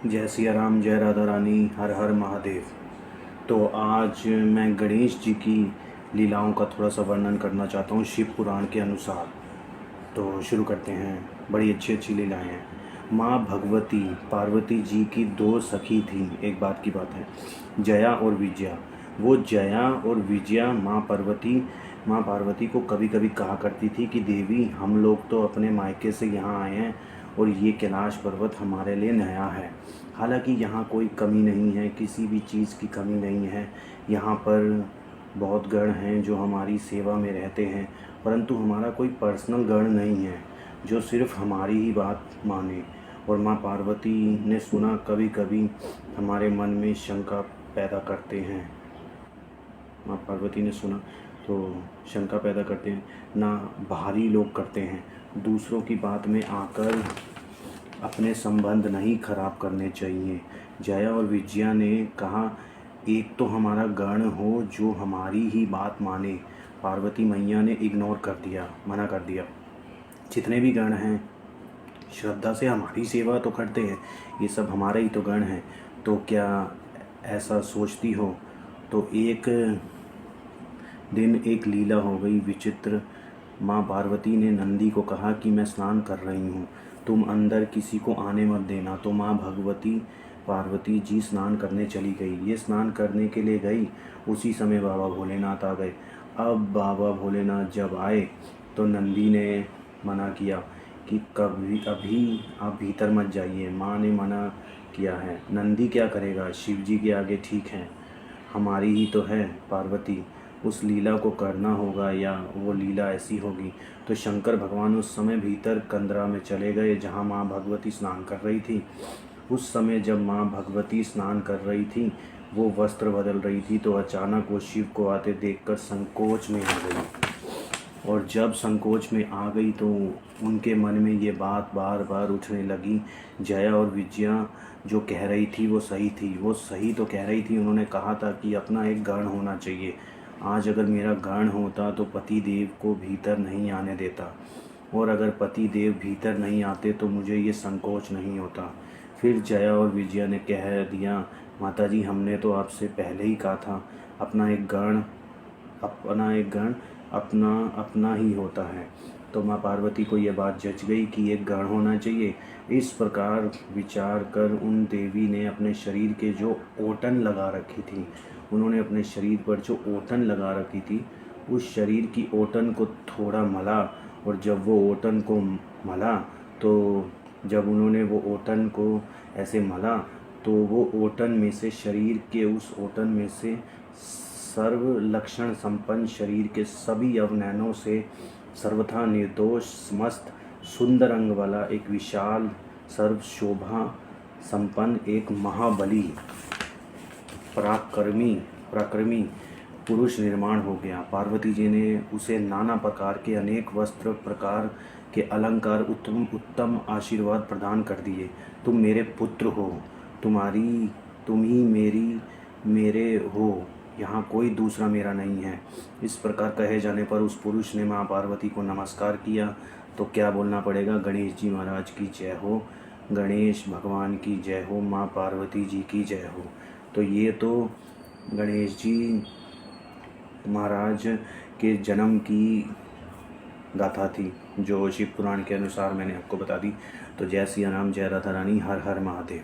जय सिया राम, जय राधा रानी, हर हर महादेव। तो आज मैं गणेश जी की लीलाओं का थोड़ा सा वर्णन करना चाहता हूँ शिव पुराण के अनुसार। तो शुरू करते हैं। बड़ी अच्छी अच्छी लीलाएं हैं। माँ भगवती पार्वती जी की दो सखी थीं। एक बात की बात है, जया और विजया। वो जया और विजया माँ पार्वती को कभी कभी कहा करती थी कि देवी, हम लोग तो अपने मायके से यहाँ आए हैं और ये कैलाश पर्वत हमारे लिए नया है। हालांकि यहाँ कोई कमी नहीं है, किसी भी चीज़ की कमी नहीं है। यहाँ पर बहुत गण हैं जो हमारी सेवा में रहते हैं, परंतु हमारा कोई पर्सनल गण नहीं है जो सिर्फ हमारी ही बात माने। और माँ पार्वती ने सुना, कभी कभी हमारे मन में शंका पैदा करते हैं। माँ पार्वती ने सुना तो शंका पैदा करते हैं, ना बाहरी लोग करते हैं। दूसरों की बात में आकर अपने संबंध नहीं खराब करने चाहिए। जया और विजया ने कहा, एक तो हमारा गण हो जो हमारी ही बात माने। पार्वती मैया ने इग्नोर कर दिया, मना कर दिया। जितने भी गण हैं श्रद्धा से हमारी सेवा तो करते हैं, ये सब हमारे ही तो गण हैं। तो क्या ऐसा सोचती हो? तो एक दिन एक लीला हो गई विचित्र। माँ पार्वती ने नंदी को कहा कि मैं स्नान कर रही हूँ, तुम अंदर किसी को आने मत देना। तो माँ भगवती पार्वती जी स्नान करने चली गई। ये स्नान करने के लिए गई, उसी समय बाबा भोलेनाथ आ गए। अब बाबा भोलेनाथ जब आए तो नंदी ने मना किया कि अभी आप भीतर मत जाइए। माँ ने मना किया है। नंदी क्या करेगा, शिव जी के आगे ठीक है, हमारी ही तो है पार्वती, उस लीला को करना होगा या वो लीला ऐसी होगी। तो शंकर भगवान उस समय भीतर कंदरा में चले गए जहाँ माँ भगवती स्नान कर रही थी। उस समय जब माँ भगवती स्नान कर रही थी, वो वस्त्र बदल रही थी, तो अचानक वो शिव को आते देखकर संकोच में आ गई। और जब संकोच में आ गई तो उनके मन में ये बात बार बार उठने लगी, जया और विजया जो कह रही थी वो सही थी। वो सही तो कह रही थी, उन्होंने कहा था कि अपना एक गण होना चाहिए। आज अगर मेरा गण होता तो पति देव को भीतर नहीं आने देता, और अगर पति देव भीतर नहीं आते तो मुझे ये संकोच नहीं होता। फिर जया और विजया ने कह दिया, माता जी, हमने तो आपसे पहले ही कहा था, अपना एक गण अपना अपना ही होता है। तो माँ पार्वती को यह बात जच गई कि एक गण होना चाहिए। इस प्रकार विचार कर उन देवी ने अपने शरीर के जो ओटन लगा रखी थी, उन्होंने अपने शरीर पर जो ओटन लगा रखी थी, उस शरीर की ओटन को थोड़ा मला। और जब वो ओटन को मला, तो जब उन्होंने वो ओटन को ऐसे मला, तो वो ओटन में से, शरीर के उस ओटन में से सर्व लक्षण संपन्न शरीर के सभी अवयवों से सर्वथा निर्दोष समस्त सुंदर अंग वाला एक विशाल सर्व शोभा संपन्न एक महाबली पराक्रमी पुरुष निर्माण हो गया। पार्वती जी ने उसे नाना प्रकार के अनेक वस्त्र प्रकार के अलंकार उत्तम आशीर्वाद प्रदान कर दिए। तुम मेरे पुत्र हो, तुम ही मेरे हो, यहाँ कोई दूसरा मेरा नहीं है। इस प्रकार कहे जाने पर उस पुरुष ने माँ पार्वती को नमस्कार किया। तो क्या बोलना पड़ेगा, गणेश जी महाराज की जय हो, गणेश भगवान की जय हो, माँ पार्वती जी की जय हो। तो ये तो गणेश जी महाराज के जन्म की गाथा थी जो शिव पुराण के अनुसार मैंने आपको बता दी। तो जय सिया राम, जय राधा रानी, हर हर महादेव।